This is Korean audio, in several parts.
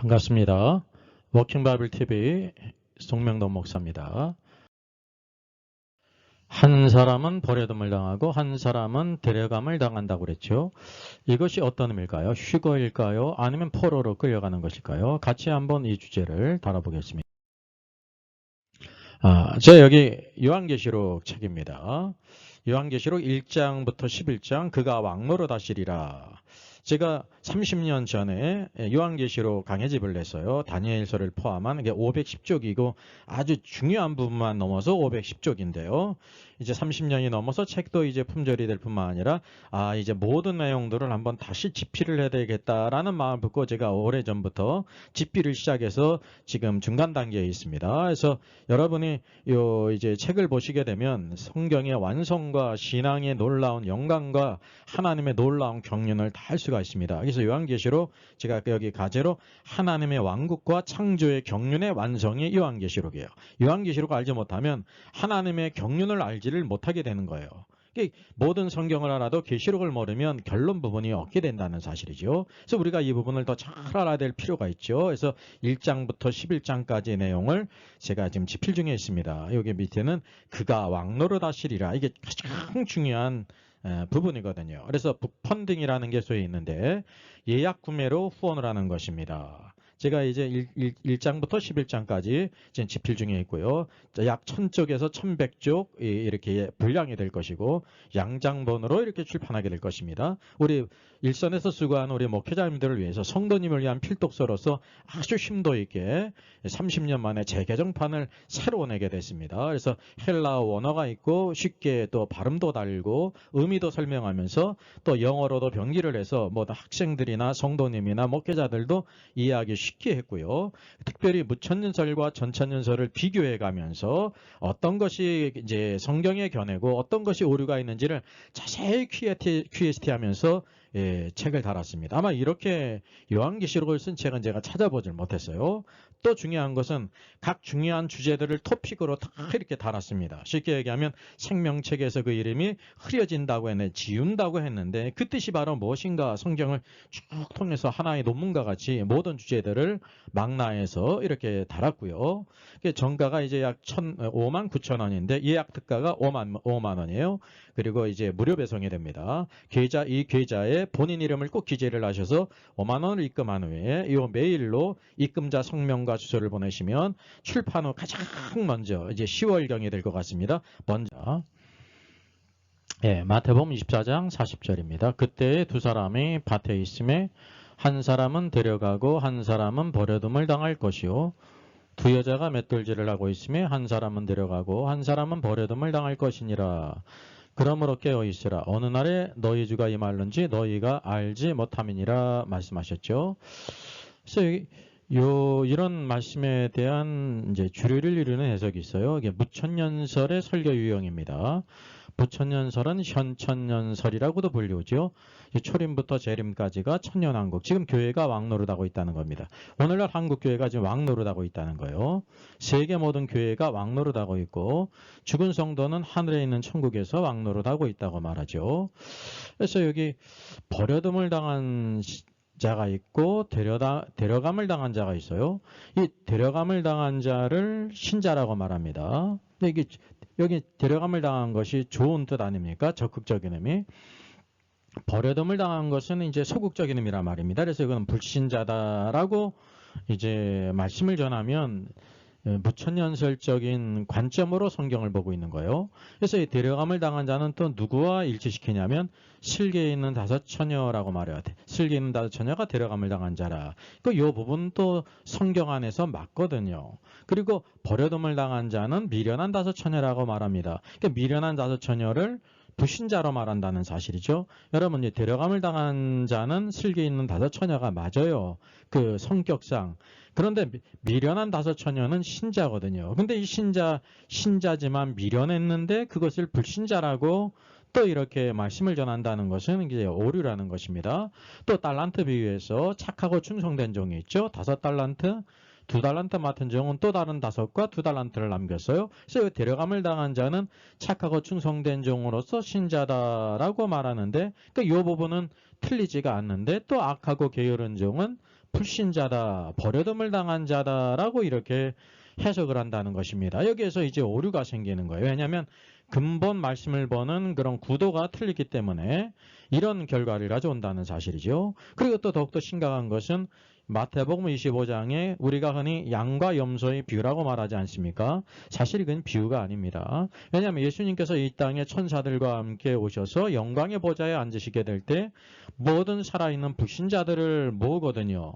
반갑습니다. 워킹 바이블 TV 송명돈 목사입니다. 한 사람은 버려둠을 당하고 한 사람은 데려감을 당한다고 그랬죠. 이것이 어떤 의미일까요? 휴거일까요? 아니면 포로로 끌려가는 것일까요? 같이 한번 이 주제를 다뤄보겠습니다. 자, 여기 요한계시록 책입니다. 요한계시록 1장부터 11장 그가 왕노로 다시리라. 제가 30년 전에 요한계시록 강해집을 냈어요. 다니엘서를 포함한 510쪽이고 아주 중요한 부분만 넘어서 510쪽인데요. 이제 30년이 넘어서 책도 이제 품절이 될 뿐만 아니라 이제 모든 내용들을 한번 다시 집필을 해야 되겠다라는 마음을 품고 제가 오래전부터 집필을 시작해서 지금 중간 단계에 있습니다. 그래서 여러분이 이제 책을 보시게 되면 성경의 완성과 신앙의 놀라운 영광과 하나님의 놀라운 경륜을 다 알 수가 있습니다. 그래서 요한계시록 제가 여기 가제로 하나님의 왕국과 창조의 경륜의 완성이 요한계시록이에요. 요한계시록을 알지 못하면 하나님의 경륜을 알지를 못하게 되는 거예요. 모든 성경을 알아도 계시록을 모르면 결론 부분이 없게 된다는 사실이죠. 그래서 우리가 이 부분을 더 잘 알아야 될 필요가 있죠. 그래서 1장부터 11장까지의 내용을 제가 지금 집필 중에 있습니다. 여기 밑에는 그가 왕노릇 하시리라. 이게 가장 중요한 부분이거든요. 그래서 북펀딩이라는 게 소위 있는데 예약 구매로 후원을 하는 것입니다. 제가 이제 1장부터 11장까지 지금 집필 중에 있고요. 약 1000쪽에서 1100쪽 이렇게 분량이 될 것이고 양장본으로 이렇게 출판하게 될 것입니다. 우리 일선에서 수고하는 우리 목회자님들을 위해서 성도님을 위한 필독서로서 아주 심도 있게 30년 만에 재개정판을 새로 내게 됐습니다. 그래서 헬라어 원어가 있고 쉽게 또 발음도 달고 의미도 설명하면서 또 영어로도 병기를 해서 뭐 학생들이나 성도님이나 목회자들도 이해하기 쉽게 했고요. 특별히 무천년설과 전천년설을 비교해 가면서 어떤 것이 이제 성경의 견해고 어떤 것이 오류가 있는지를 자세히 QST하면서 책을 달았습니다. 아마 이렇게 요한계시록을 쓴 책은 제가 찾아보질 못했어요. 또 중요한 것은 각 중요한 주제들을 토픽으로 다 이렇게 달았습니다. 쉽게 얘기하면 생명책에서 그 이름이 흐려진다고 했는데 지운다고 했는데 그 뜻이 바로 무엇인가 성경을 쭉 통해서 하나의 논문과 같이 모든 주제들을 망라해서 이렇게 달았고요. 정가가 이제 약 59,000원인데 예약 특가가 5만 원이에요. 그리고 이제 무료 배송이 됩니다. 이 계좌에 본인 이름을 꼭 기재를 하셔서 5만 원을 입금한 후에 이 메일로 입금자 성명과 주소를 보내시면 출판 후 가장 먼저 이제 10월경이 될 것 같습니다. 먼저 마태복음 24장 40절입니다. 그때 두 사람이 밭에 있음에 한 사람은 데려가고 한 사람은 버려둠을 당할 것이요 두 여자가 맷돌질을 하고 있음에 한 사람은 데려가고 한 사람은 버려둠을 당할 것이니라. 그러므로 깨어 있으라. 어느 날에 너희 주가 임할는지 너희가 알지 못함이니라 말씀하셨죠. 그래서 이런 말씀에 대한 이제 주류를 이루는 해석이 있어요. 이게 무천년설의 설교 유형입니다. 무천년설은 현천년설이라고도 불리우죠. 초림부터 재림까지가 천년왕국. 지금 교회가 왕노릇하고 있다는 겁니다. 오늘날 한국 교회가 지금 왕노릇하고 있다는 거예요. 세계 모든 교회가 왕노릇하고 있고 죽은 성도는 하늘에 있는 천국에서 왕노릇하고 있다고 말하죠. 그래서 여기 버려둠을 당한 자가 있고 데려감을 당한 자가 있어요. 이 데려감을 당한 자를 신자라고 말합니다. 근데 이게 여기 데려감을 당한 것이 좋은 뜻 아닙니까? 적극적인 의미. 버려둠을 당한 것은 이제 소극적인 의미란 말입니다. 그래서 이건 불신자다라고 이제 말씀을 전하면 무천년설적인 관점으로 성경을 보고 있는 거예요. 그래서 이 데려감을 당한 자는 또 누구와 일치시키냐면 슬기에 있는 다섯 처녀라고 말해야 돼. 슬기에 있는 다섯 처녀가 데려감을 당한 자라. 이 부분도 성경 안에서 맞거든요. 그리고 버려둠을 당한 자는 미련한 다섯 처녀라고 말합니다. 그러니까 미련한 다섯 처녀를 불신자로 말한다는 사실이죠. 여러분, 데려감을 당한 자는 슬기에 있는 다섯 처녀가 맞아요. 그 성격상. 그런데 미련한 다섯 처녀는 신자거든요. 근데 이 신자지만 미련했는데 그것을 불신자라고 또 이렇게 말씀을 전한다는 것은 이제 오류라는 것입니다. 또 달란트 비유에서 착하고 충성된 종이 있죠. 5달란트. 2달란트 맡은 종은 또 다른 5과 2달란트를 남겼어요. 그래서 데려감을 당한 자는 착하고 충성된 종으로서 신자다라고 말하는데 이 부분은 틀리지가 않는데 또 악하고 게으른 종은 불신자다, 버려둠을 당한 자다라고 이렇게 해석을 한다는 것입니다. 여기에서 이제 오류가 생기는 거예요. 왜냐하면 근본 말씀을 보는 그런 구도가 틀리기 때문에 이런 결과를 가져온다는 사실이죠. 그리고 또 더욱더 심각한 것은 마태복음 25장에 우리가 흔히 양과 염소의 비유라고 말하지 않습니까? 사실 이건 비유가 아닙니다. 왜냐하면 예수님께서 이 땅에 천사들과 함께 오셔서 영광의 보좌에 앉으시게 될 때 모든 살아있는 불신자들을 모으거든요.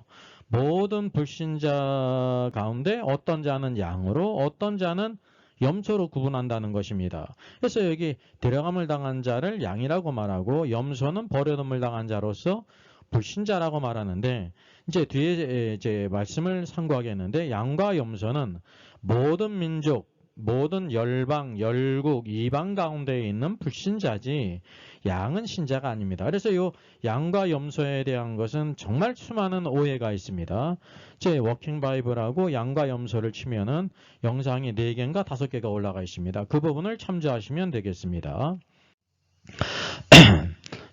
모든 불신자 가운데 어떤 자는 양으로 어떤 자는 염소로 구분한다는 것입니다. 그래서 여기 데려감을 당한 자를 양이라고 말하고 염소는 버려둠을 당한 자로서 불신자라고 말하는데 이제 뒤에 이제 말씀을 상고하겠는데 양과 염소는 모든 민족, 모든 열방, 열국, 이방 가운데에 있는 불신자지 양은 신자가 아닙니다. 그래서 이 양과 염소에 대한 것은 정말 수많은 오해가 있습니다. 제 워킹 바이블하고 양과 염소를 치면은 영상이 4개인가 5개가 올라가 있습니다. 그 부분을 참조하시면 되겠습니다.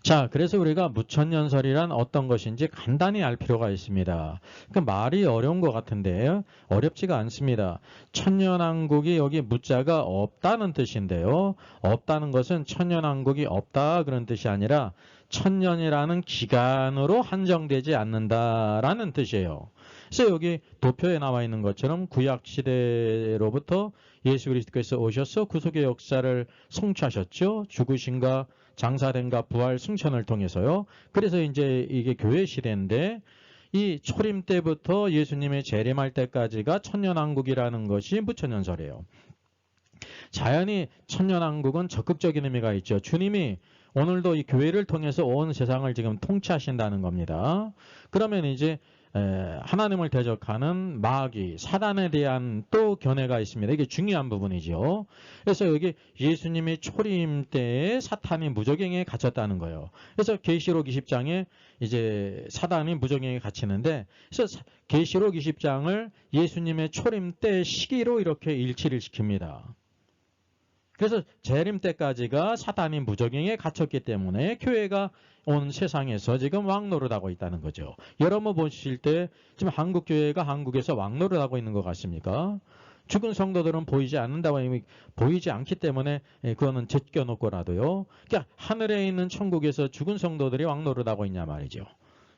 자, 그래서 우리가 무천년설이란 어떤 것인지 간단히 알 필요가 있습니다. 그 말이 어려운 것 같은데 어렵지가 않습니다. 천년왕국이 여기 무자가 없다는 뜻인데요. 없다는 것은 천년왕국이 없다 그런 뜻이 아니라 천년이라는 기간으로 한정되지 않는다라는 뜻이에요. 그래서 여기 도표에 나와 있는 것처럼 구약시대로부터 예수 그리스도께서 오셔서 구속의 역사를 성취하셨죠. 죽으신가 장사된과 부활 승천을 통해서요. 그래서 이제 이게 교회 시대인데 이 초림 때부터 예수님의 재림할 때까지가 천년왕국이라는 것이 무천년설이에요. 자연히 천년왕국은 적극적인 의미가 있죠. 주님이 오늘도 이 교회를 통해서 온 세상을 지금 통치하신다는 겁니다. 그러면 이제 하나님을 대적하는 마귀, 사단에 대한 또 견해가 있습니다. 이게 중요한 부분이죠. 그래서 여기 예수님이 초림 때에 사탄이 무저갱에 갇혔다는 거예요. 그래서 계시록 20장에 이제 사단이 무저갱에 갇히는데, 그래서 계시록 20장을 예수님의 초림 때 시기로 이렇게 일치를 시킵니다. 그래서 재림 때까지가 사단이 무저갱에 갇혔기 때문에 교회가 온 세상에서 지금 왕노릇하고 있다는 거죠. 여러분 보실 때 지금 한국 교회가 한국에서 왕노릇하고 있는 것 같습니까? 죽은 성도들은 보이지 않는다고 보이지 않기 때문에 그거는 제껴놓고라도요. 그러니까 하늘에 있는 천국에서 죽은 성도들이 왕노릇하고 있냐 말이죠.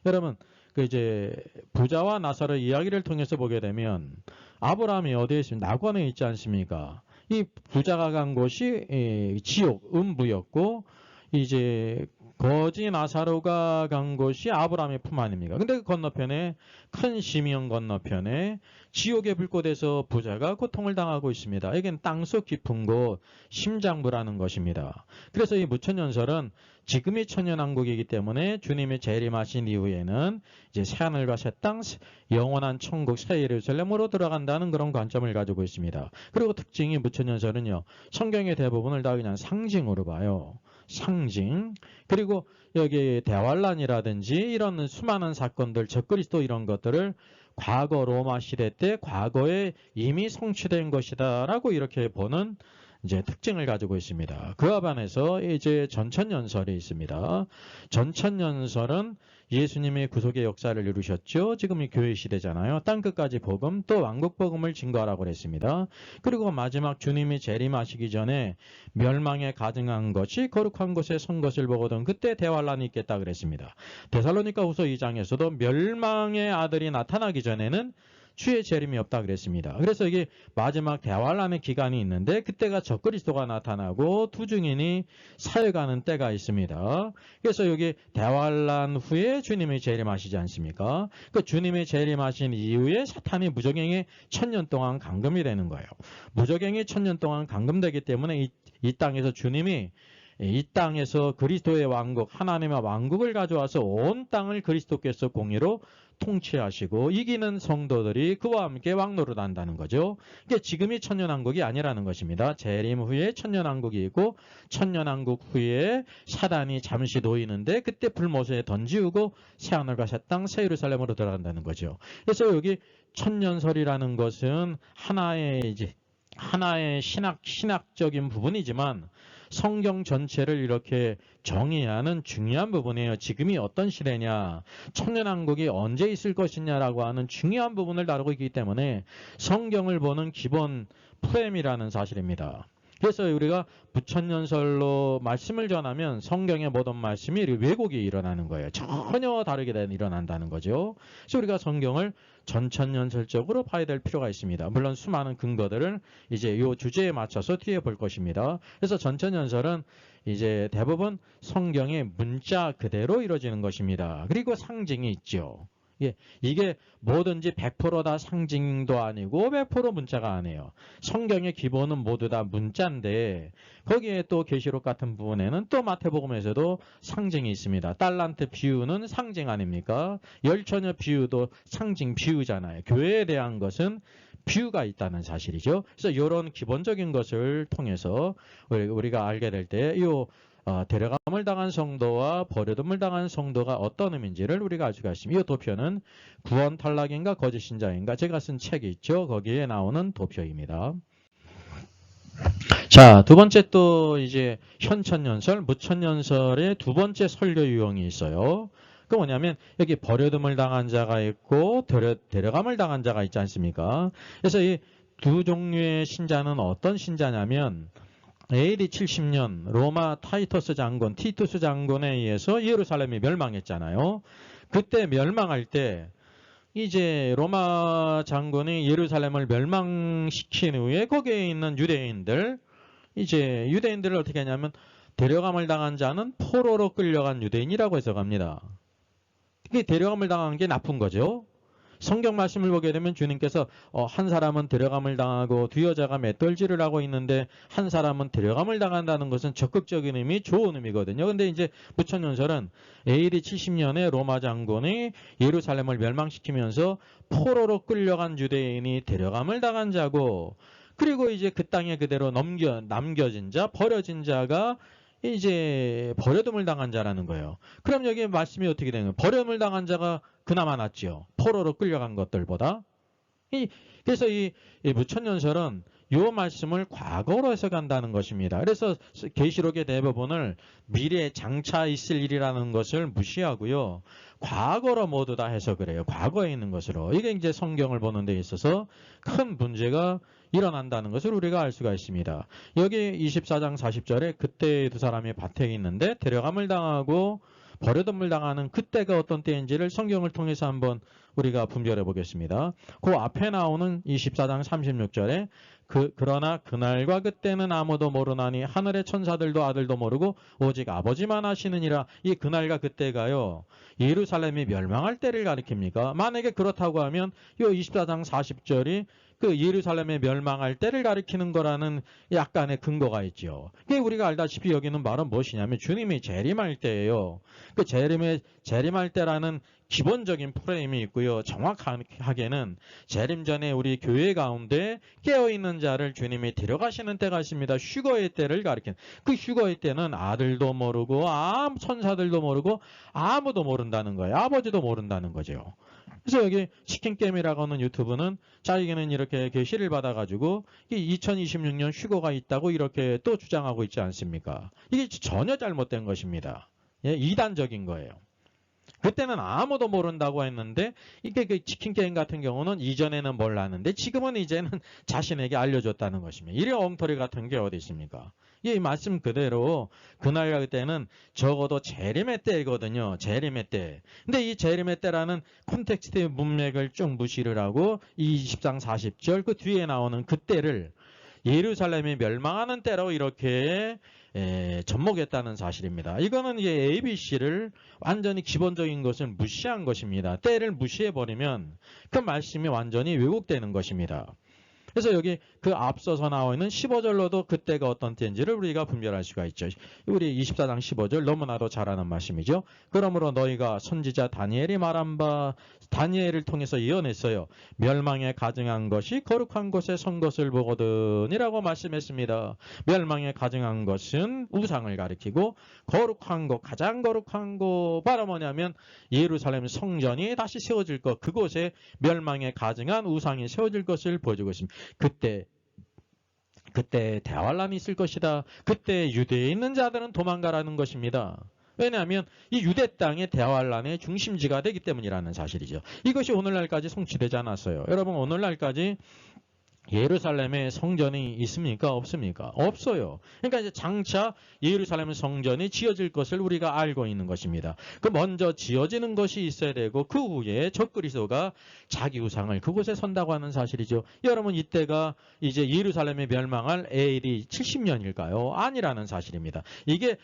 여러분 그 이제 부자와 나사로 이야기를 통해서 보게 되면 아브라함이 어디에 있습니까? 낙원에 있지 않습니까? 이 부자가 간 곳이 지옥, 음부였고 이제 거지 나사로가 간 곳이 아브라함의 품 안입니다. 근데 그 건너편에 큰 시미온 건너편에 지옥의 불꽃에서 부자가 고통을 당하고 있습니다. 여기는 땅속 깊은 곳, 심장부라는 것입니다. 그래서 이 무천년설은 지금이 천년왕국이기 때문에 주님이 재림하신 이후에는 이제 새하늘과 새 땅, 영원한 천국 새 예루살렘으로 들어간다는 그런 관점을 가지고 있습니다. 그리고 특징이 무천년설은요, 성경의 대부분을 다 그냥 상징으로 봐요. 상징. 그리고 여기 대환란이라든지 이런 수많은 사건들, 적그리스도 이런 것들을 과거 로마 시대 때 과거에 이미 성취된 것이다라고 이렇게 보는 이제 특징을 가지고 있습니다. 그와 반해서 이제 전천년설이 있습니다. 전천년설은 예수님의 구속의 역사를 이루셨죠. 지금이 교회 시대잖아요. 땅끝까지 복음, 또 왕국 복음을 증거하라고 그랬습니다. 그리고 마지막 주님이 재림하시기 전에 멸망에 가증한 것이 거룩한 곳에 선 것을 보거든 그때 대환란이 있겠다 그랬습니다. 데살로니가 후서 2장에서도 멸망의 아들이 나타나기 전에는 주의 재림이 없다 그랬습니다. 그래서 이게 마지막 대환란의 기간이 있는데 그때가 적그리스도가 나타나고 두 증인이 사역하는 때가 있습니다. 그래서 여기 대환란 후에 주님이 재림하시지 않습니까? 그 주님이 재림하신 이후에 사탄이 무저갱에 1000년 동안 감금이 되는 거예요. 무저갱이 1000년 동안 감금되기 때문에 이 땅에서 주님이 이 땅에서 그리스도의 왕국, 하나님의 왕국을 가져와서 온 땅을 그리스도께서 공의로 통치하시고 이기는 성도들이 그와 함께 왕노릇 한다는 거죠. 이게 지금이 천년왕국이 아니라는 것입니다. 재림 후에 천년왕국이 있고 천년왕국 후에 사단이 잠시 놓이는데 그때 불못에 던지우고 새하늘과 새 땅, 새 예루살렘으로 들어간다는 거죠. 그래서 여기 천년설이라는 것은 하나의 신학적인 부분이지만 성경 전체를 이렇게 정의하는 중요한 부분이에요. 지금이 어떤 시대냐, 천년왕국이 언제 있을 것이냐라고 하는 중요한 부분을 다루고 있기 때문에 성경을 보는 기본 프레임이라는 사실입니다. 그래서 우리가 부천연설로 말씀을 전하면 성경의 모든 말씀이 왜곡이 일어나는 거예요. 전혀 다르게 일어난다는 거죠. 그래서 우리가 성경을 전천연설적으로 봐야 될 필요가 있습니다. 물론 수많은 근거들을 이제 이 주제에 맞춰서 뒤에 볼 것입니다. 그래서 전천연설은 이제 대부분 성경의 문자 그대로 이루어지는 것입니다. 그리고 상징이 있죠. 예, 이게 뭐든지 100%다 상징도 아니고 100% 문자가 아니에요. 성경의 기본은 모두 다 문자인데 거기에 또 계시록 같은 부분에는 또 마태복음에서도 상징이 있습니다. 달란트 비유는 상징 아닙니까? 열처녀 비유도 상징 비유잖아요. 교회에 대한 것은 비유가 있다는 사실이죠. 그래서 이런 기본적인 것을 통해서 우리가 알게 될 때 데려감을 당한 성도와 버려둠을 당한 성도가 어떤 의미인지를 우리가 알 수가 있습니다. 이 도표는 구원 탈락인가 거짓 신자인가 제가 쓴 책이 있죠. 거기에 나오는 도표입니다. 자, 두 번째 또 이제 현천연설, 무천연설의 두 번째 설교 유형이 있어요. 그 뭐냐면 여기 버려둠을 당한 자가 있고 데려감을 당한 자가 있지 않습니까? 그래서 이 두 종류의 신자는 어떤 신자냐면 AD 70년 로마 타이터스 장군, 티투스 장군에 의해서 예루살렘이 멸망했잖아요. 그때 멸망할 때 이제 로마 장군이 예루살렘을 멸망시킨 후에 거기에 있는 유대인들, 이제 유대인들을 어떻게 하냐면 데려감을 당한 자는 포로로 끌려간 유대인이라고 해석합니다. 이게 데려감을 당한 게 나쁜 거죠. 성경 말씀을 보게 되면 주님께서 한 사람은 데려감을 당하고 두 여자가 맷돌질을 하고 있는데 한 사람은 데려감을 당한다는 것은 적극적인 의미, 좋은 의미거든요. 근데 이제 부천연설은 AD 70년에 로마 장군이 예루살렘을 멸망시키면서 포로로 끌려간 유대인이 데려감을 당한 자고, 그리고 이제 그 땅에 그대로 남겨진 자, 버려진 자가 이제 버려둠을 당한 자라는 거예요. 그럼 여기 말씀이 어떻게 되는 거예요? 버려둠을 당한 자가 그나마 낫죠. 포로로 끌려간 것들보다. 그래서 이 무천연설은 이 말씀을 과거로 해석한다는 것입니다. 그래서 계시록의 대부분을 미래에 장차 있을 일이라는 것을 무시하고요. 과거로 모두 다 해석을 해요. 과거에 있는 것으로. 이게 이제 성경을 보는 데 있어서 큰 문제가 일어난다는 것을 우리가 알 수가 있습니다. 여기 24장 40절에 그때 두 사람이 밭에 있는데 데려감을 당하고 버려둠을 당하는 그때가 어떤 때인지를 성경을 통해서 한번 우리가 분별해 보겠습니다. 그 앞에 나오는 24장 36절에 그러나 그날과 그때는 아무도 모르나니 하늘의 천사들도 아들도 모르고 오직 아버지만 아시느니라. 이 그날과 그때가요, 예루살렘이 멸망할 때를 가리킵니까? 만약에 그렇다고 하면 이 24장 40절이 그 예루살렘의 멸망할 때를 가리키는 거라는 약간의 근거가 있죠. 이게 우리가 알다시피 여기는 말은 무엇이냐면 주님이 재림할 때예요. 그 재림할 때라는 기본적인 프레임이 있고요. 정확하게는 재림 전에 우리 교회 가운데 깨어있는 자를 주님이 데려가시는 때가 있습니다. 휴거의 때를 가리키는. 그 휴거의 때는 아들도 모르고 천사들도 모르고 아무도 모른다는 거예요. 아버지도 모른다는 거죠. 그래서 여기 치킨게임이라고 하는 유튜브는 자기는 이렇게 계시를 받아가지고 2026년 휴거가 있다고 이렇게 또 주장하고 있지 않습니까? 이게 전혀 잘못된 것입니다. 예, 이단적인 거예요. 그때는 아무도 모른다고 했는데 이게 그 치킨게임 같은 경우는 이전에는 몰랐는데 지금은 이제는 자신에게 알려줬다는 것입니다. 이런 엉터리 같은 게 어디 있습니까? 이 말씀 그대로 그날과 그때는 적어도 재림의 때거든요. 재림의 때. 근데 이 재림의 때라는 콘텍스트의 문맥을 쭉 무시를 하고 20장 40절 그 뒤에 나오는 그때를 예루살렘이 멸망하는 때로 이렇게 접목했다는 사실입니다. 이거는 이제 ABC를 완전히 기본적인 것을 무시한 것입니다. 때를 무시해버리면 그 말씀이 완전히 왜곡되는 것입니다. 그래서 여기 그 앞서서 나와 있는 15절로도 그때가 어떤 때인지를 우리가 분별할 수가 있죠. 우리 24장 15절 너무나도 잘 아는 말씀이죠. 그러므로 너희가 선지자 다니엘이 말한 바 다니엘을 통해서 예언했어요. 멸망에 가증한 것이 거룩한 곳에 선 것을 보거든이라고 말씀했습니다. 멸망에 가증한 것은 우상을 가리키고 거룩한 곳, 가장 거룩한 곳 바로 뭐냐면 예루살렘 성전이 다시 세워질 것, 그곳에 멸망에 가증한 우상이 세워질 것을 보여주고 있습니다. 그때 대환란이 있을 것이다. 그때 유대에 있는 자들은 도망가라는 것입니다. 왜냐하면 이 유대 땅의 대환란의 중심지가 되기 때문이라는 사실이죠. 이것이 오늘날까지 성취되지 않았어요. 여러분, 오늘날까지 예루살렘에 성전이 있습니까? 없습니까? 없어요. 그러니까 이제 장차 예루살렘 성전이 지어질 것을 우리가 알고 있는 것입니다. 그 먼저 지어지는 것이 있어야 되고 그 후에 적그리스도가 자기 우상을 그곳에 선다고 하는 사실이죠. 여러분, 이때가 이제 예루살렘이 멸망할 AD 70년일까요? 아니라는 사실입니다. 이게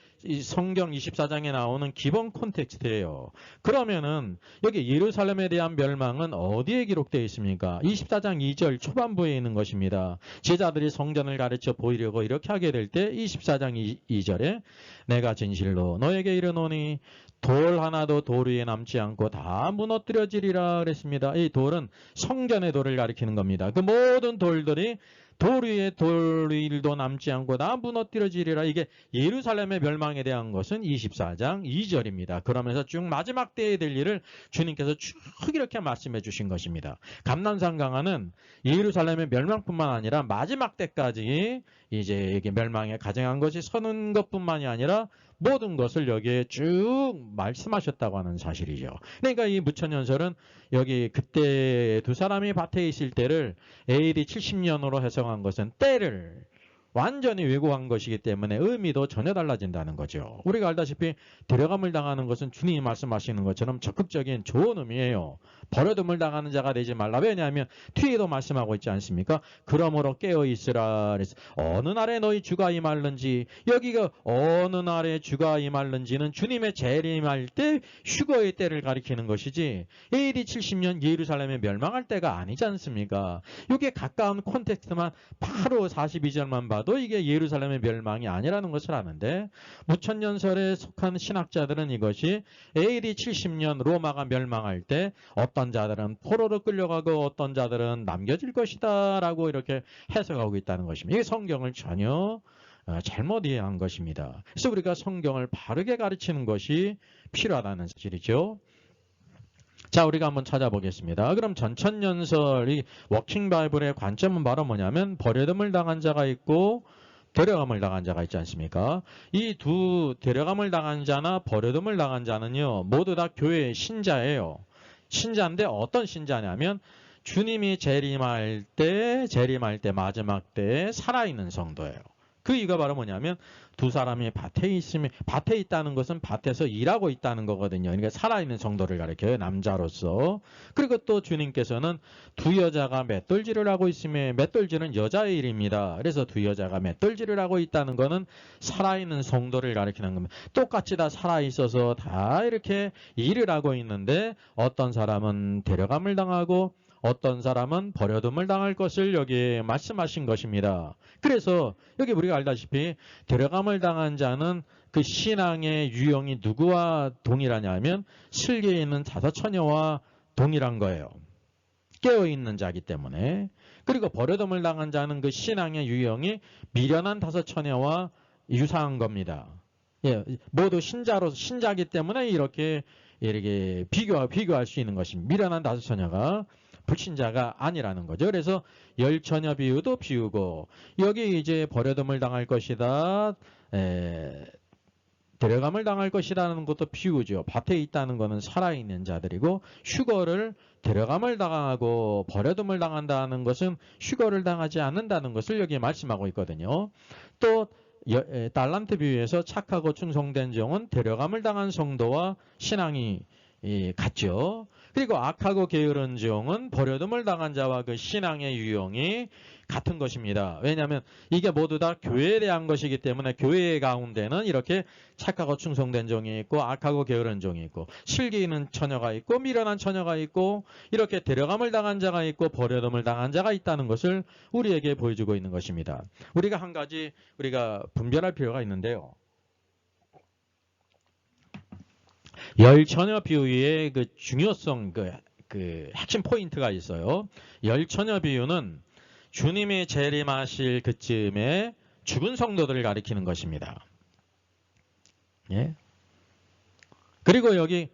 성경 24장에 나오는 기본 콘텍스트예요. 그러면은 여기 예루살렘에 대한 멸망은 어디에 기록되어 있습니까? 24장 2절 초반부에 있는 것입니다. 제자들이 성전을 가르쳐 보이려고 이렇게 하게 될 때 24장 2절에 내가 진실로 너에게 이르노니 돌 하나도 돌 위에 남지 않고 다 무너뜨려지리라 그랬습니다. 이 돌은 성전의 돌을 가리키는 겁니다. 그 모든 돌들이 돌 위에 돌 위도 남지 않고 다 무너뜨려지리라. 이게 예루살렘의 멸망에 대한 것은 24장 2절입니다. 그러면서 쭉 마지막 때에 될 일을 주님께서 쭉 이렇게 말씀해 주신 것입니다. 감난산 강화는 예루살렘의 멸망뿐만 아니라 마지막 때까지 이제 이게 멸망에 가증한 것이 서는 것뿐만이 아니라 모든 것을 여기에 쭉 말씀하셨다고 하는 사실이죠. 그러니까 이 무천년설은 여기 그때 두 사람이 밭에 있을 때를 AD 70년으로 해석한 것은 때를 완전히 왜곡한 것이기 때문에 의미도 전혀 달라진다는 거죠. 우리가 알다시피 데려감을 당하는 것은 주님이 말씀하시는 것처럼 적극적인 좋은 의미예요. 버려둠을 당하는 자가 되지 말라. 왜냐하면 뒤에도 말씀하고 있지 않습니까? 그러므로 깨어있으라. 어느 날에 너희 주가 임할는지, 여기가 어느 날에 주가 임할는지는 주님의 재림할 때 휴거의 때를 가리키는 것이지 AD 70년 예루살렘에 멸망할 때가 아니지 않습니까? 이게 가까운 콘텍스트만 바로 42절만 봐도 이게 예루살렘의 멸망이 아니라는 것을 아는데, 무천년설에 속한 신학자들은 이것이 AD 70년 로마가 멸망할 때 어떤 자들은 포로로 끌려가고 어떤 자들은 남겨질 것이다 라고 이렇게 해석하고 있다는 것입니다. 이게 성경을 전혀 잘못 이해한 것입니다. 그래서 우리가 성경을 바르게 가르치는 것이 필요하다는 사실이죠. 자, 우리가 한번 찾아보겠습니다. 그럼 전천년설, 이 워킹 바이블의 관점은 바로 뭐냐면 버려둠을 당한 자가 있고 데려감을 당한 자가 있지 않습니까? 이 두 데려감을 당한 자나 버려둠을 당한 자는요, 모두 다 교회의 신자예요. 신자인데 어떤 신자냐면 주님이 재림할 때 마지막 때에 살아있는 성도예요. 그 이유가 바로 뭐냐면 두 사람이 밭에 있다는 것은 밭에서 일하고 있다는 거거든요. 그러니까 살아있는 성도를 가리켜요. 남자로서. 그리고 또 주님께서는 두 여자가 맷돌질을 하고 있으며, 맷돌질은 여자의 일입니다. 그래서 두 여자가 맷돌질을 하고 있다는 거는 살아있는 성도를 가리키는 겁니다. 똑같이 다 살아있어서 다 이렇게 일을 하고 있는데 어떤 사람은 데려감을 당하고 어떤 사람은 버려둠을 당할 것을 여기에 말씀하신 것입니다. 그래서 여기 우리가 알다시피 데려감을 당한 자는 그 신앙의 유형이 누구와 동일하냐면 슬기에 있는 다섯 처녀와 동일한 거예요. 깨어있는 자이기 때문에. 그리고 버려둠을 당한 자는 그 신앙의 유형이 미련한 다섯 처녀와 유사한 겁니다. 예, 모두 신자이기 때문에 이렇게 비교할 수 있는 것입니다. 미련한 다섯 처녀가 불신자가 아니라는 거죠. 그래서 열 처녀 비유도 비우고, 여기 이제 버려둠을 당할 것이다, 데려감을 당할 것이라는 것도 비우죠. 밭에 있다는 것은 살아있는 자들이고, 휴거를 데려감을 당하고 버려둠을 당한다는 것은 휴거를 당하지 않는다는 것을 여기에 말씀하고 있거든요. 또 달란트 비유에서 착하고 충성된 종은 데려감을 당한 성도와 신앙이 같죠. 그리고 악하고 게으른 종은 버려둠을 당한 자와 그 신앙의 유형이 같은 것입니다. 왜냐하면 이게 모두 다 교회에 대한 것이기 때문에 교회 가운데는 이렇게 착하고 충성된 종이 있고 악하고 게으른 종이 있고 슬기 있는 처녀가 있고 미련한 처녀가 있고 이렇게 데려감을 당한 자가 있고 버려둠을 당한 자가 있다는 것을 우리에게 보여주고 있는 것입니다. 우리가 한 가지 우리가 분별할 필요가 있는데요. 열 처녀 비유의 그 중요성, 그 핵심 포인트가 있어요. 열 처녀 비유는 주님이 재림하실 그쯤에 죽은 성도들을 가리키는 것입니다. 예. 그리고 여기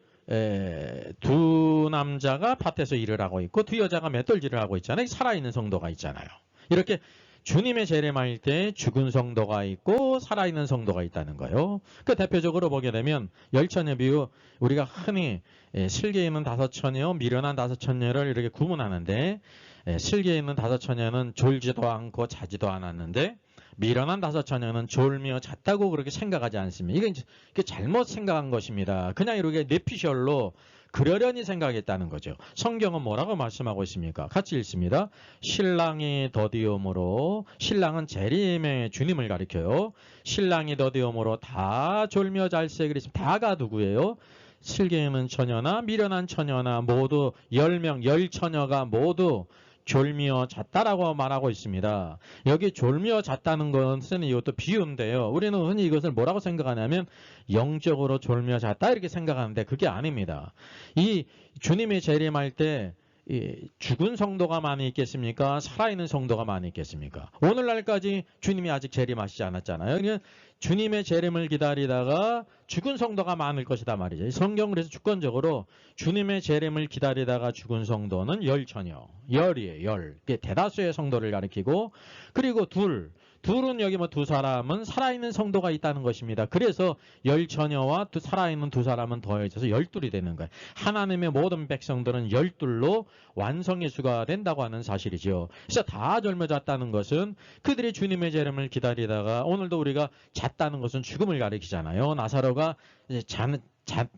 두 남자가 밭에서 일을 하고 있고 두 여자가 맷돌질을 하고 있잖아요. 살아있는 성도가 있잖아요. 이렇게 주님의 재림할 때 죽은 성도가 있고 살아있는 성도가 있다는 거예요. 그 대표적으로 보게 되면 열처녀 비유, 우리가 흔히 슬기에 있는 다섯 처녀, 미련한 다섯 처녀를 이렇게 구분하는데, 슬기에 있는 다섯 처녀는 졸지도 않고 자지도 않았는데 미련한 다섯 처녀는 졸며 잤다고 그렇게 생각하지 않습니다. 이게 잘못 생각한 것입니다. 그냥 이렇게 뇌피셜로 그러려니 생각했다는 거죠. 성경은 뭐라고 말씀하고 있습니까? 같이 읽습니다. 신랑이 더디움으로, 신랑은 재림의 주님을 가리켜요. 신랑이 더디움으로 다 졸며 잘세 그랬습니다. 다가 누구예요? 슬기에 있는 처녀나 미련한 처녀나 모두 10명, 10처녀가 모두 졸며 잤다라고 말하고 있습니다. 여기 졸며 잤다는 것은 이것도 비유인데요. 우리는 흔히 이것을 뭐라고 생각하냐면 영적으로 졸며 잤다 이렇게 생각하는데 그게 아닙니다. 이 주님이 재림할 때 죽은 성도가 많이 있겠습니까? 살아있는 성도가 많이 있겠습니까? 오늘날까지 주님이 아직 재림하시지 않았잖아요. 그러니까 주님의 재림을 기다리다가 죽은 성도가 많을 것이다 말이죠. 성경 그래서 주권적으로 주님의 재림을 기다리다가 죽은 성도는 열처녀, 열이에요. 열. 이게 대다수의 성도를 가리키고, 그리고 둘은 여기 두 사람은 살아있는 성도가 있다는 것입니다. 그래서 열처녀와 살아있는 두 사람은 더해져서 열둘이 되는 거예요. 하나님의 모든 백성들은 열둘로 완성의 수가 된다고 하는 사실이죠. 그래서 다 젊어 잤다는 것은 그들이 주님의 재림을 기다리다가, 오늘도 우리가 잤다는 것은 죽음을 가리키잖아요. 나사로가 이제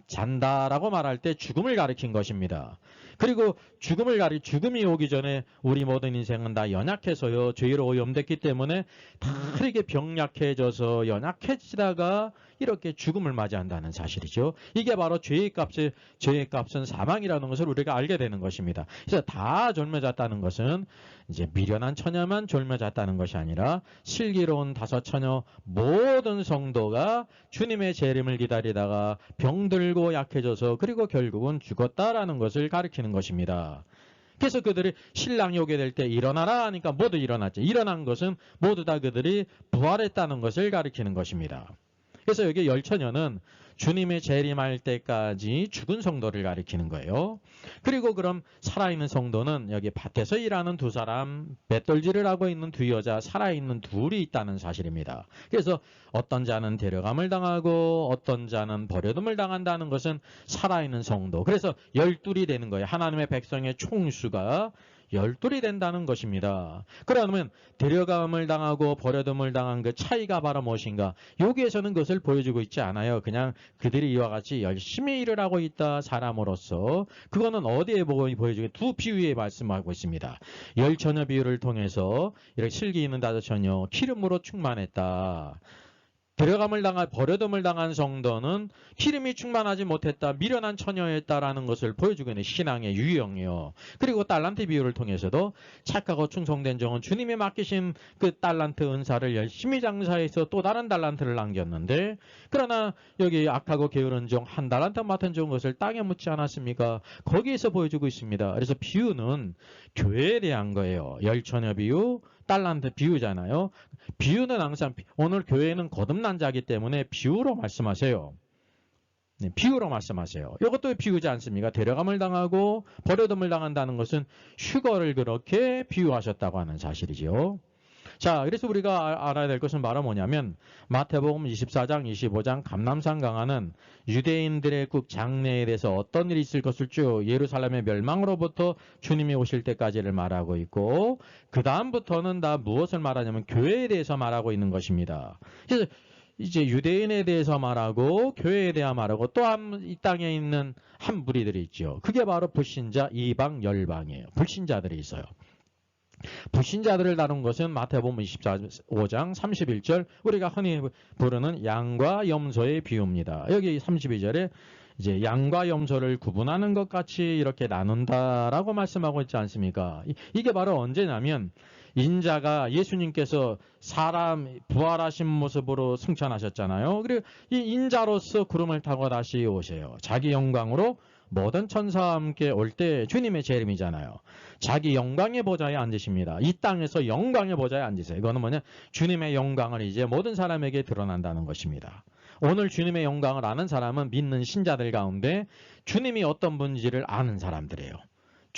잔다라고 말할 때 죽음을 가리킨 것입니다. 그리고 죽음이 오기 전에 우리 모든 인생은 다 연약해서요, 죄로 오염됐기 때문에 다 이렇게 병약해져서 연약해지다가 이렇게 죽음을 맞이한다는 사실이죠. 이게 바로 죄의 값은 사망이라는 것을 우리가 알게 되는 것입니다. 그래서 다 졸며 잤다는 것은 이제 미련한 처녀만 졸며 잤다는 것이 아니라 슬기로운 다섯 처녀 모든 성도가 주님의 재림을 기다리다가 병들고 약해져서 그리고 결국은 죽었다라는 것을 가리키는 것입니다. 그래서 그들이 신랑이 오게 될 때 일어나라 하니까 모두 일어났죠. 일어난 것은 모두 다 그들이 부활했다는 것을 가리키는 것입니다. 그래서 여기 열처녀는 주님의 재림할 때까지 죽은 성도를 가리키는 거예요. 그리고 그럼 살아있는 성도는 여기 밭에서 일하는 두 사람, 맷돌질을 하고 있는 두 여자, 살아있는 둘이 있다는 사실입니다. 그래서 어떤 자는 데려감을 당하고 어떤 자는 버려둠을 당한다는 것은 살아있는 성도. 그래서 열둘이 되는 거예요. 하나님의 백성의 총수가 열둘이 된다는 것입니다. 그러면 데려감을 당하고 버려둠을 당한 그 차이가 바로 무엇인가? 여기에서는 그것을 보여주고 있지 않아요. 그냥 그들이 이와 같이 열심히 일을 하고 있다 사람으로서. 그거는 어디에 보여주게? 두 비유에 말씀하고 있습니다. 열처녀 비유를 통해서 이렇게 슬기 있는 다섯 처녀 기름으로 충만했다. 버려둠을 당한 성도는 기름이 충만하지 못했다, 미련한 처녀였다라는 것을 보여주고 있는 신앙의 유형이요. 그리고 달란트 비유를 통해서도 착하고 충성된 종은 주님이 맡기신 그 달란트 은사를 열심히 장사해서 또 다른 달란트를 남겼는데, 그러나 여기 악하고 게으른 종 한 달란트 맡은 종 것을 땅에 묻지 않았습니까? 거기에서 보여주고 있습니다. 그래서 비유는 교회에 대한 거예요. 열처녀 비유, 달란트 비유잖아요. 비유는 항상, 오늘 교회는 거듭난 자이기 때문에 비유로 말씀하세요. 네, 비유로 말씀하세요. 이것도 비유지 않습니까? 데려감을 당하고 버려둠을 당한다는 것은 휴거를 그렇게 비유하셨다고 하는 사실이죠. 자, 그래서 우리가 알아야 될 것은 바로 뭐냐면 마태복음 24장, 25장 감람산 강화는 유대인들의 국 장래에 대해서 어떤 일이 있을 것을 쭉 예루살렘의 멸망으로부터 주님이 오실 때까지를 말하고 있고, 그 다음부터는 다 무엇을 말하냐면 교회에 대해서 말하고 있는 것입니다. 그래서 이제 유대인에 대해서 말하고 교회에 대해 말하고 또 이 땅에 있는 한 무리들이 있죠. 그게 바로 불신자 이방 열방이에요. 불신자들이 있어요. 불신자들을 다룬 것은 마태복음 25장 31절, 우리가 흔히 부르는 양과 염소의 비유입니다. 여기 32절에 이제 양과 염소를 구분하는 것 같이 이렇게 나눈다라고 말씀하고 있지 않습니까? 이게 바로 언제냐면 인자가, 예수님께서 사람 부활하신 모습으로 승천하셨잖아요. 그리고 이 인자로서 구름을 타고 다시 오세요. 자기 영광으로 모든 천사와 함께 올 때 주님의 재림이잖아요. 자기 영광의 보좌에 앉으십니다. 이 땅에서 영광의 보좌에 앉으세요. 이거는 뭐냐? 주님의 영광을 이제 모든 사람에게 드러난다는 것입니다. 오늘 주님의 영광을 아는 사람은 믿는 신자들 가운데 주님이 어떤 분인지를 아는 사람들이에요.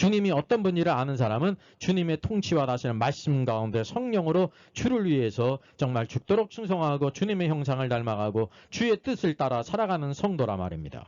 주님이 어떤 분이를 아는 사람은 주님의 통치와 다스리는 말씀 가운데 성령으로 주를 위해서 정말 죽도록 충성하고 주님의 형상을 닮아가고 주의 뜻을 따라 살아가는 성도라 말입니다.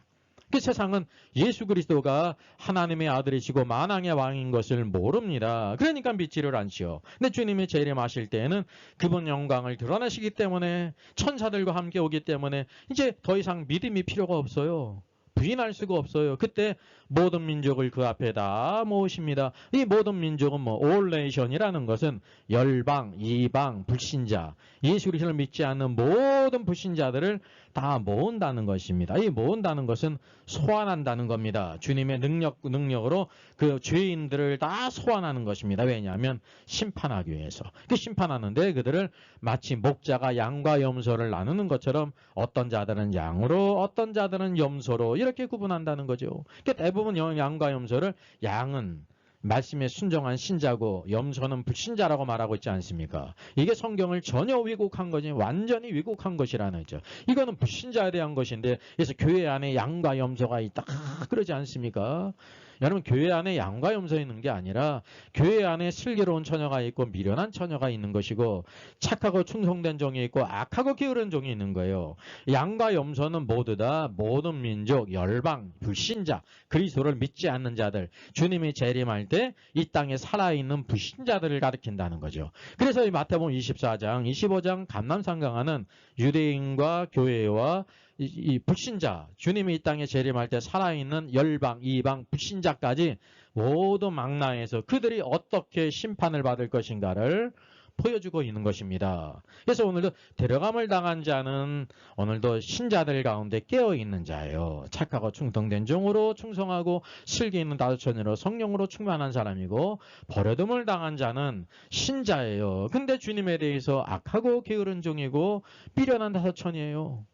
그 세상은 예수 그리스도가 하나님의 아들이시고 만왕의 왕인 것을 모릅니다. 그러니까 믿지를 않지요. 근데 주님이 재림하실 때에는 그분 영광을 드러내시기 때문에 천사들과 함께 오기 때문에 이제 더 이상 믿음이 필요가 없어요. 부인할 수가 없어요. 그때 모든 민족을 그 앞에 다 모으십니다. 이 모든 민족은 all nation이라는 것은 열방, 이방, 불신자, 예수 그리스도를 믿지 않는 모든 불신자들을 다 모은다는 것입니다. 이 모은다는 것은 소환한다는 겁니다. 주님의 능력으로 그 죄인들을 다 소환하는 것입니다. 왜냐하면 심판하기 위해서. 그 심판하는데 그들을 마치 목자가 양과 염소를 나누는 것처럼 어떤 자들은 양으로 어떤 자들은 염소로 이렇게 구분한다는 거죠. 그러니까 대부분 양과 염소를 양은 말씀에 순종한 신자고 염소는 불신자라고 말하고 있지 않습니까? 이게 성경을 전혀 왜곡한 거지 완전히 왜곡한 것이라는 거죠. 이거는 불신자에 대한 것인데 그래서 교회 안에 양과 염소가 있다 그러지 않습니까? 여러분 교회 안에 양과 염소 있는 게 아니라 교회 안에 슬기로운 처녀가 있고 미련한 처녀가 있는 것이고 착하고 충성된 종이 있고 악하고 게으른 종이 있는 거예요. 양과 염소는 모두 다 모든 민족, 열방, 불신자, 그리스도를 믿지 않는 자들, 주님이 재림할 때 이 땅에 살아있는 불신자들을 가리킨다는 거죠. 그래서 이 마태복음 24장, 25장 감람산강하는 유대인과 교회와 이 불신자, 주님이 이 땅에 재림할 때 살아있는 열방, 이방, 불신자까지 모두 망라해서 그들이 어떻게 심판을 받을 것인가를 보여주고 있는 것입니다. 그래서 오늘도 데려감을 당한 자는 오늘도 신자들 가운데 깨어있는 자예요. 착하고 충성된 종으로 충성하고 슬기 있는 다수천으로 성령으로 충만한 사람이고 버려둠을 당한 자는 신자예요. 근데 주님에 대해서 악하고 게으른 종이고 미련한 다수천이에요.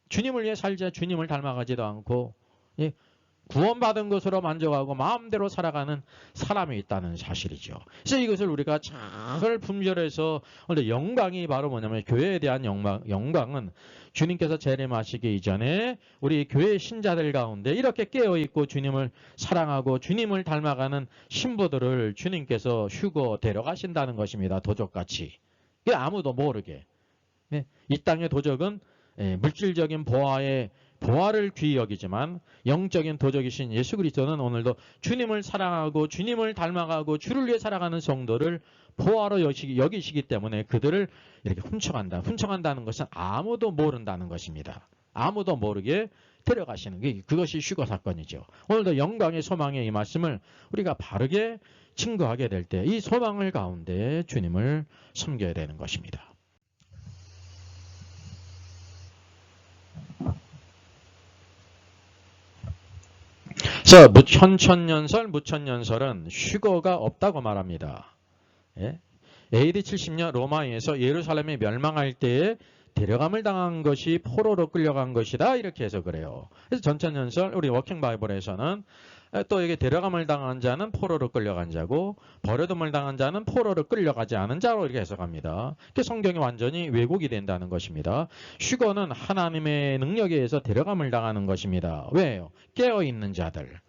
주님을 위해 살자 주님을 닮아가지도 않고 구원받은 것으로 만족하고 마음대로 살아가는 사람이 있다는 사실이죠. 그래서 이것을 우리가 잘 분별해서 오늘 영광이 바로 뭐냐면 교회에 대한 영광은 주님께서 재림하시기 이전에 우리 교회 신자들 가운데 이렇게 깨어있고 주님을 사랑하고 주님을 닮아가는 신부들을 주님께서 휴거 데려가신다는 것입니다. 도적같이. 아무도 모르게. 이 땅의 도적은 물질적인 보화를 귀히 여기지만 영적인 도적이신 예수 그리스도는 오늘도 주님을 사랑하고 주님을 닮아가고 주를 위해 살아가는 성도를 보화로 여기시기 때문에 그들을 이렇게 훔쳐간다는 것은 아무도 모른다는 것입니다. 아무도 모르게 데려가시는 게 그것이 휴거 사건이죠. 오늘도 영광의 소망의 이 말씀을 우리가 바르게 증거하게 될 때 이 소망을 가운데 주님을 섬겨야 되는 것입니다. 자, 현천년설, 무천년설은 휴거가 없다고 말합니다. AD 70년 로마에서 예루살렘이 멸망할 때에 데려감을 당한 것이 포로로 끌려간 것이다 이렇게 해서 그래요. 그래서 전천년설 우리 워킹 바이블에서는 또 이게 데려감을 당한 자는 포로로 끌려간 자고 버려둠을 당한 자는 포로로 끌려가지 않은 자로 이렇게 해석합니다. 성경이 완전히 왜곡이 된다는 것입니다. 휴거는 하나님의 능력에 의해서 데려감을 당하는 것입니다. 왜요? 깨어있는 자들.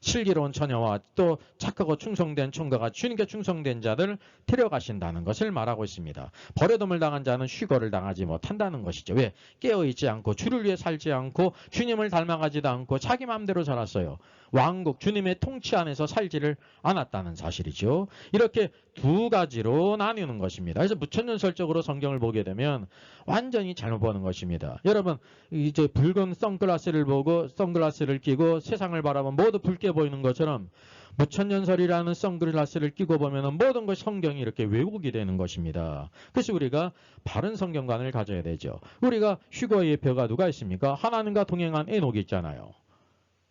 슬기로운 처녀와 또 착하고 충성된 총가가 주님께 충성된 자들 데려가신다는 것을 말하고 있습니다. 버려둠을 당한 자는 휴거를 당하지 못한다는 것이죠. 왜? 깨어있지 않고 주를 위해 살지 않고 주님을 닮아가지도 않고 자기 마음대로 살았어요. 왕국 주님의 통치 안에서 살지를 않았다는 사실이죠. 이렇게 두 가지로 나뉘는 것입니다. 그래서 무천년설적으로 성경을 보게 되면 완전히 잘못 보는 것입니다. 여러분 이제 붉은 선글라스를 끼고 세상을 바라보면 모두 붉게 보이는 것처럼 무천년설이라는 선글라스를 끼고 보면 모든 것이 성경이 이렇게 왜곡이 되는 것입니다. 그래서 우리가 바른 성경관을 가져야 되죠. 우리가 휴거의 예표가 누가 있습니까? 하나님과 동행한 에녹이 있잖아요.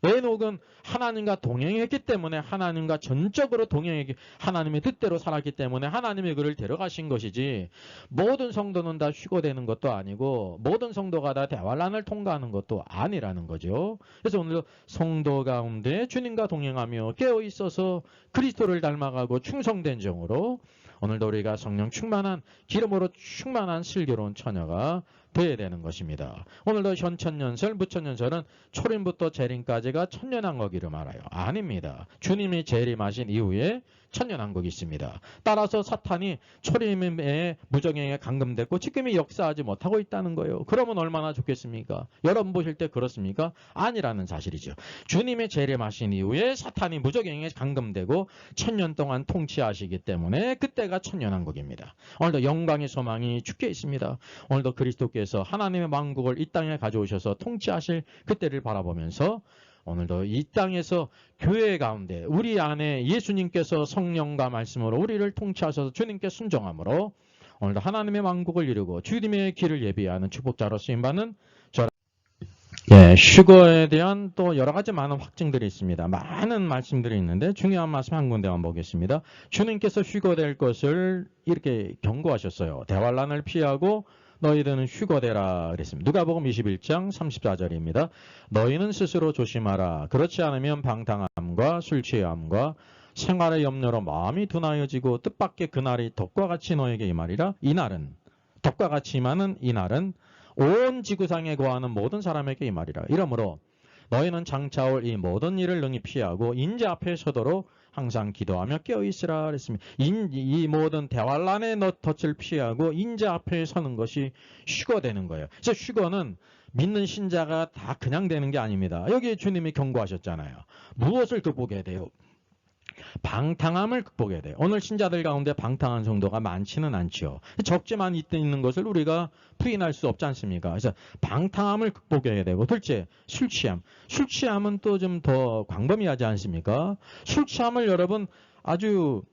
에녹은 하나님과 동행했기 때문에 하나님과 전적으로 동행했기 하나님의 뜻대로 살았기 때문에 하나님이 그를 데려가신 것이지 모든 성도는 다 휴거되는 것도 아니고 모든 성도가 다 대환란을 통과하는 것도 아니라는 거죠. 그래서 오늘 성도 가운데 주님과 동행하며 깨어있어서 그리스도를 닮아가고 충성된 종으로 오늘도 우리가 성령 충만한 기름으로 충만한 슬기로운 처녀가 돼야 되는 것입니다. 오늘도 현천연설, 무천연설은 초림부터 재림까지가 천년왕국이라 말아요. 아닙니다. 주님이 재림하신 이후에 천년왕국이 있습니다. 따라서 사탄이 초림의 무정행에 감금됐고 지금이 역사하지 못하고 있다는 거예요. 그러면 얼마나 좋겠습니까? 여러분 보실 때 그렇습니까? 아니라는 사실이죠. 주님이 재림하신 이후에 사탄이 무정행에 감금되고 천년 동안 통치하시기 때문에 그때가 천년왕국입니다. 오늘도 영광의 소망이 주께 있습니다. 오늘도 그리스도께서 하나님의 왕국을 이 땅에 가져오셔서 통치하실 그때를 바라보면서 오늘도 이 땅에서 교회 가운데 우리 안에 예수님께서 성령과 말씀으로 우리를 통치하셔서 주님께 순종함으로 오늘도 하나님의 왕국을 이루고 주님의 길을 예비하는 축복자로 쓰임받는 휴거에 대한 또 여러 가지 많은 확증들이 있습니다. 많은 말씀들이 있는데 중요한 말씀 한 군데만 보겠습니다. 주님께서 휴거될 것을 이렇게 경고하셨어요. 대환란을 피하고 너희들은 휴거되라 그랬습니다. 누가복음 21장 34절입니다. 너희는 스스로 조심하라. 그렇지 않으면 방탕함과 술 취함과 생활의 염려로 마음이 둔하여지고 뜻밖의 그날이 덕과 같이 너에게 임하리라. 이날은 덕과 같이 임하는 이날은 온 지구상에 거하는 모든 사람에게 임하리라. 이러므로 너희는 장차 올 이 모든 일을 능히 피하고 인자 앞에 서도록 항상 기도하며 깨어있으라 그랬습니다. 이 모든 대환란의 덫을 피하고 인자 앞에 서는 것이 휴거되는 거예요. 그래서 휴거는 믿는 신자가 다 그냥 되는 게 아닙니다. 여기 주님이 경고하셨잖아요. 무엇을 극복해야 돼요? 방탕함을 극복해야 돼요. 오늘 신자들 가운데 방탕한 성도가 많지는 않죠. 적지만 있는 것을 우리가 부인할 수 없지 않습니까? 그래서 방탕함을 극복해야 되고, 둘째 술 취함. 술 취함은 또 좀 더 광범위하지 않습니까? 술 취함을 여러분 아주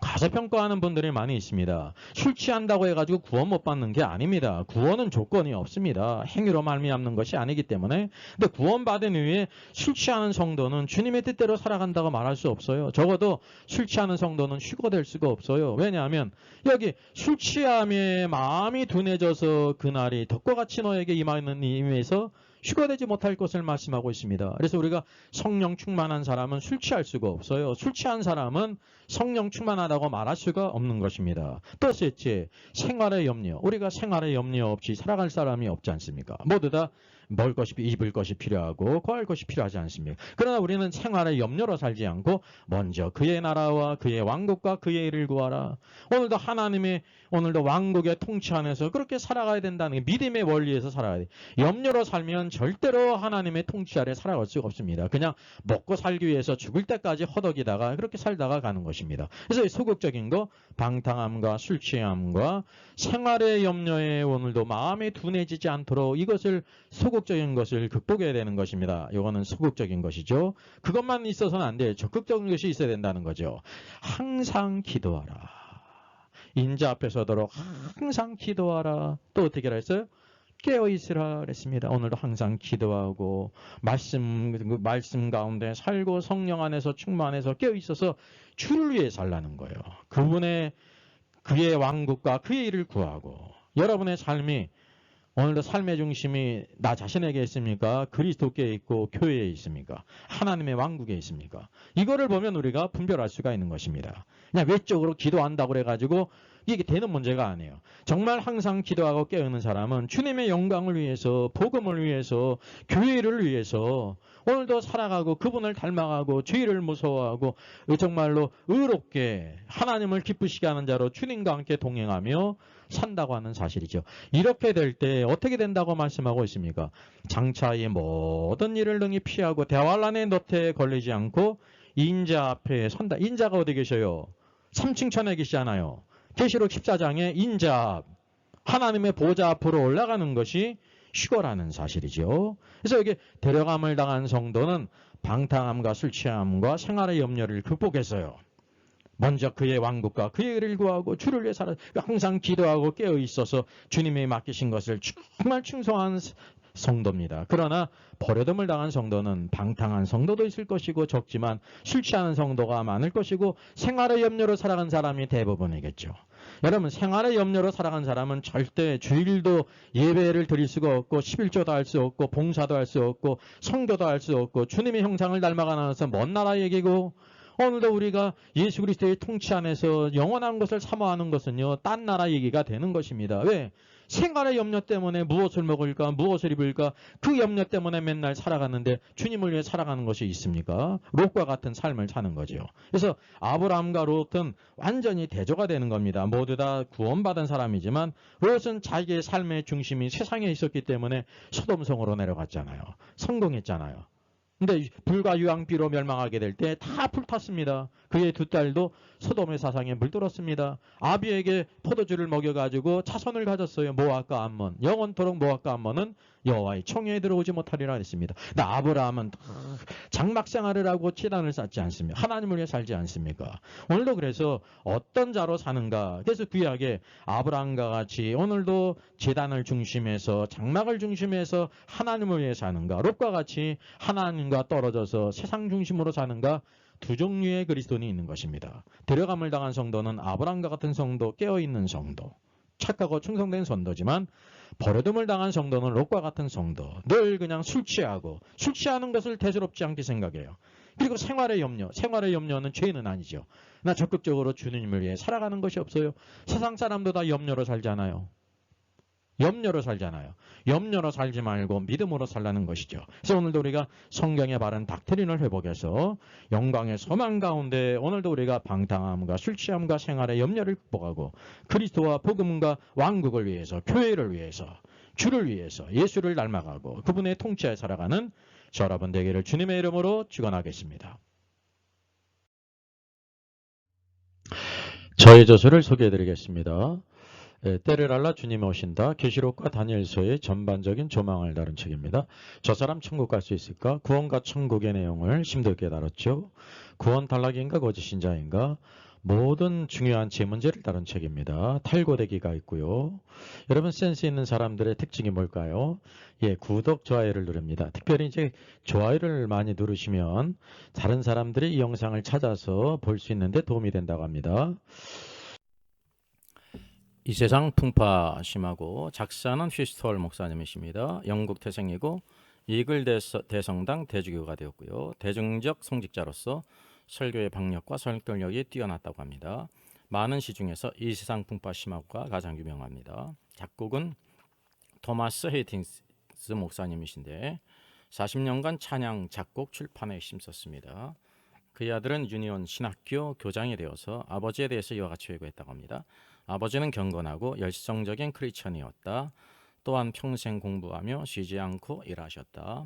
과소평가하는 분들이 많이 있습니다. 술 취한다고 해가지고 구원 못 받는 게 아닙니다. 구원은 조건이 없습니다. 행위로 말미암는 것이 아니기 때문에. 근데 구원받은 이후에 술 취하는 성도는 주님의 뜻대로 살아간다고 말할 수 없어요. 적어도 술 취하는 성도는 휴거될 수가 없어요. 왜냐하면 여기 술 취함에 마음이 둔해져서 그날이 덕과 같이 너에게 임하는 임에서 휴거되지 못할 것을 말씀하고 있습니다. 그래서 우리가 성령 충만한 사람은 술 취할 수가 없어요. 술 취한 사람은 성령 충만하다고 말할 수가 없는 것입니다. 또 셋째, 생활의 염려. 우리가 생활의 염려 없이 살아갈 사람이 없지 않습니까? 모두 다 먹을 것이, 입을 것이 필요하고 거할 것이 필요하지 않습니까? 그러나 우리는 생활의 염려로 살지 않고 먼저 그의 나라와 그의 왕국과 그의 일을 구하라. 오늘도 하나님의 오늘도 왕국의 통치 안에서 그렇게 살아가야 된다는 게 믿음의 원리에서 살아야 돼. 염려로 살면 절대로 하나님의 통치 아래 살아갈 수가 없습니다. 그냥 먹고 살기 위해서 죽을 때까지 허덕이다가 그렇게 살다가 가는 것입니다. 그래서 소극적인 거, 방탕함과 술 취함과 생활의 염려에 오늘도 마음이 둔해지지 않도록 이것을 소극적인 것을 극복해야 되는 것입니다. 이거는 소극적인 것이죠. 그것만 있어서는 안 돼요. 적극적인 것이 있어야 된다는 거죠. 항상 기도하라. 인자 앞에 서도록 항상 기도하라. 또 어떻게 하라 했어요? 깨어있으라 그랬습니다. 오늘도 항상 기도하고 말씀 가운데 살고 성령 안에서 충만해서 깨어있어서 주를 위해 살라는 거예요. 그의 왕국과 그의 일을 구하고 여러분의 삶이 오늘도 삶의 중심이 나 자신에게 있습니까? 그리스도께 있고 교회에 있습니까? 하나님의 왕국에 있습니까? 이거를 보면 우리가 분별할 수가 있는 것입니다. 그냥 외적으로 기도한다고 해가지고 이게 되는 문제가 아니에요. 정말 항상 기도하고 깨어있는 사람은 주님의 영광을 위해서, 복음을 위해서, 교회를 위해서 오늘도 살아가고 그분을 닮아가고 죄를 무서워하고 정말로 의롭게 하나님을 기쁘시게 하는 자로 주님과 함께 동행하며 산다고 하는 사실이죠. 이렇게 될 때 어떻게 된다고 말씀하고 있습니까? 장차의 모든 일을 능히 피하고 대환란의 덫에 걸리지 않고 인자 앞에 선다. 인자가 어디 계셔요? 3층 천에 계시잖아요. 계시록 14장에 인자, 하나님의 보좌 앞으로 올라가는 것이 휴거라는 사실이죠. 그래서 여기 데려감을 당한 성도는 방탕함과 술 취함과 생활의 염려를 극복했어요. 먼저 그의 왕국과 그의 일을 구하고 주를 위해 살아 항상 기도하고 깨어 있어서 주님이 맡기신 것을 정말 충성한 성도입니다. 그러나 버려둠을 당한 성도는 방탕한 성도도 있을 것이고 적지만 술 취하는 성도가 많을 것이고 생활의 염려로 살아간 사람이 대부분이겠죠. 여러분, 생활의 염려로 살아간 사람은 절대 주일도 예배를 드릴 수가 없고 11조도 할 수 없고 봉사도 할 수 없고 성교도 할 수 없고 주님의 형상을 닮아가면서 먼 나라 얘기고 오늘도 우리가 예수 그리스도의 통치 안에서 영원한 것을 사모하는 것은요, 딴 나라 얘기가 되는 것입니다. 왜? 생활의 염려 때문에 무엇을 먹을까, 무엇을 입을까, 그 염려 때문에 맨날 살아가는데 주님을 위해 살아가는 것이 있습니까? 롯과 같은 삶을 사는 거죠. 그래서 아브라함과 롯은 완전히 대조가 되는 겁니다. 모두 다 구원받은 사람이지만 롯은 자기의 삶의 중심이 세상에 있었기 때문에 소돔성으로 내려갔잖아요. 성공했잖아요. 근데 불과 유황비로 멸망하게 될 때 다 불탔습니다. 그의 두 딸도 소돔의 사상에 물들었습니다. 아비에게 포도주를 먹여가지고 자손을 가졌어요. 모압과 암몬. 영원토록 모압과 암몬은 여호와의 총회에 들어오지 못하리라 했습니다. 근데 아브라함은 장막 생활을 하고 제단을 쌓지 않습니까? 하나님을 위해 살지 않습니까? 오늘도 그래서 어떤 자로 사는가? 그래서 구약에 아브라함과 같이 오늘도 제단을 중심해서 장막을 중심해서 하나님을 위해 사는가? 롯과 같이 하나님과 떨어져서 세상 중심으로 사는가? 두 종류의 그리스도인이 있는 것입니다. 데려감을 당한 성도는 아브라함과 같은 성도, 깨어있는 성도, 착하고 충성된 성도지만 버려둠을 당한 성도는 롯과 같은 성도, 늘 그냥 술 취하는 것을 대수롭지 않게 생각해요. 그리고 생활의 염려는 죄는 아니죠. 나 적극적으로 주님을 위해 살아가는 것이 없어요. 세상 사람도 다 염려로 살잖아요. 염려로 살지 말고 믿음으로 살라는 것이죠. 그래서 오늘도 우리가 성경의 바른 닥트린을 회복해서 영광의 소망 가운데 오늘도 우리가 방탕함과 술 취함과 생활의 염려를 극복하고 그리스도와 복음과 왕국을 위해서, 교회를 위해서, 주를 위해서 예수를 닮아가고 그분의 통치에 살아가는 저 여러분 되기를 주님의 이름으로 축원하겠습니다. 저의 저서를 소개해드리겠습니다. 때를 알라 주님이 오신다. 계시록과 다니엘서의 전반적인 조망을 다룬 책입니다. 저 사람 천국 갈 수 있을까? 구원과 천국의 내용을 심도있게 다뤘죠. 구원 탈락인가 거짓신자인가? 모든 중요한 제문제를 다룬 책입니다. 탈고되기가 있고요. 여러분 센스 있는 사람들의 특징이 뭘까요? 구독, 좋아요를 누릅니다. 특별히 이제 좋아요를 많이 누르시면 다른 사람들이 이 영상을 찾아서 볼 수 있는데 도움이 된다고 합니다. 이 세상 풍파 심하고 작사는 휘스톨 목사님이십니다. 영국 태생이고 이글 대성당 대주교가 되었고요. 대중적 성직자로서 설교의 박력과 설득력이 뛰어났다고 합니다. 많은 시 중에서 이 세상 풍파 심하고가 가장 유명합니다. 작곡은 토마스 헤이팅스 목사님이신데 40년간 찬양 작곡 출판에 힘썼습니다. 그의 아들은 유니온 신학교 교장이 되어서 아버지에 대해서 이와 같이 회고했다고 합니다. 아버지는 경건하고 열성적인 크리스천이었다. 또한 평생 공부하며 쉬지 않고 일하셨다.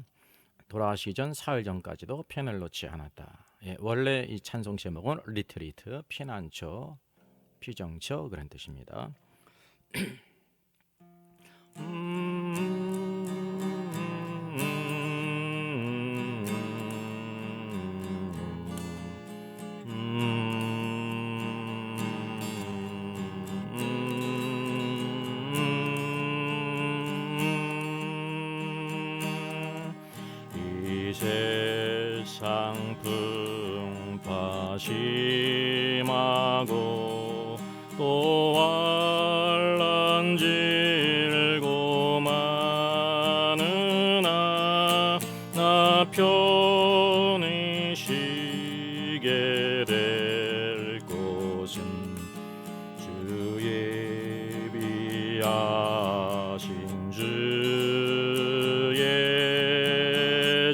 돌아가시기 전 사흘 전까지도 펜을 놓지 않았다. 원래 이 찬송 제목은 리트리트, 피난처, 피정처 그런 뜻입니다. 세상 풍파 심하고 또 환난 질고 많으나 나 편히 쉬게 될 곳은 주의 비하신 주의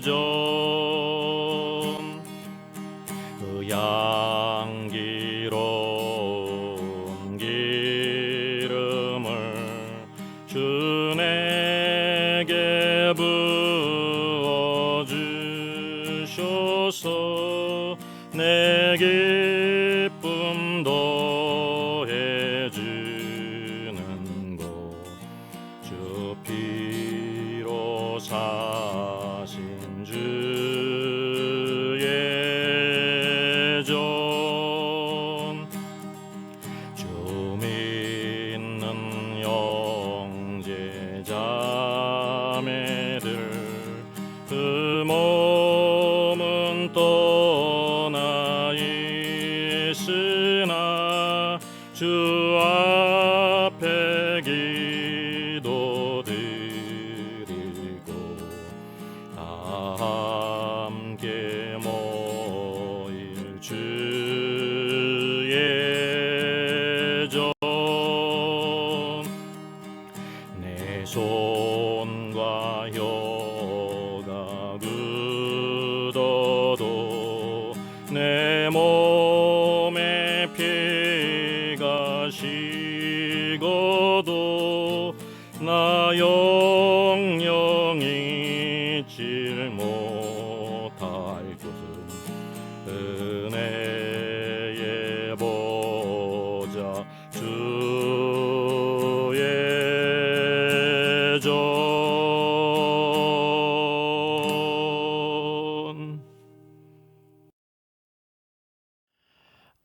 전 향기로운 기름을 주 내게 부어주셔서 내 기쁨 더해주는 것 주 피로 사신 주의 주 믿는 형제 자매들 그 몸은 떠나 있으나 주 앞에 기도 드리고 다 함께 모일 주 피가 식어도 나 영영 잊질 못할 것은 은혜의 보좌 주의 전.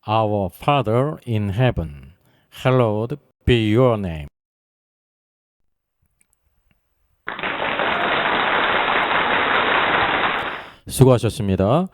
Our Father in heaven, hallowed be your name. 수고하셨습니다.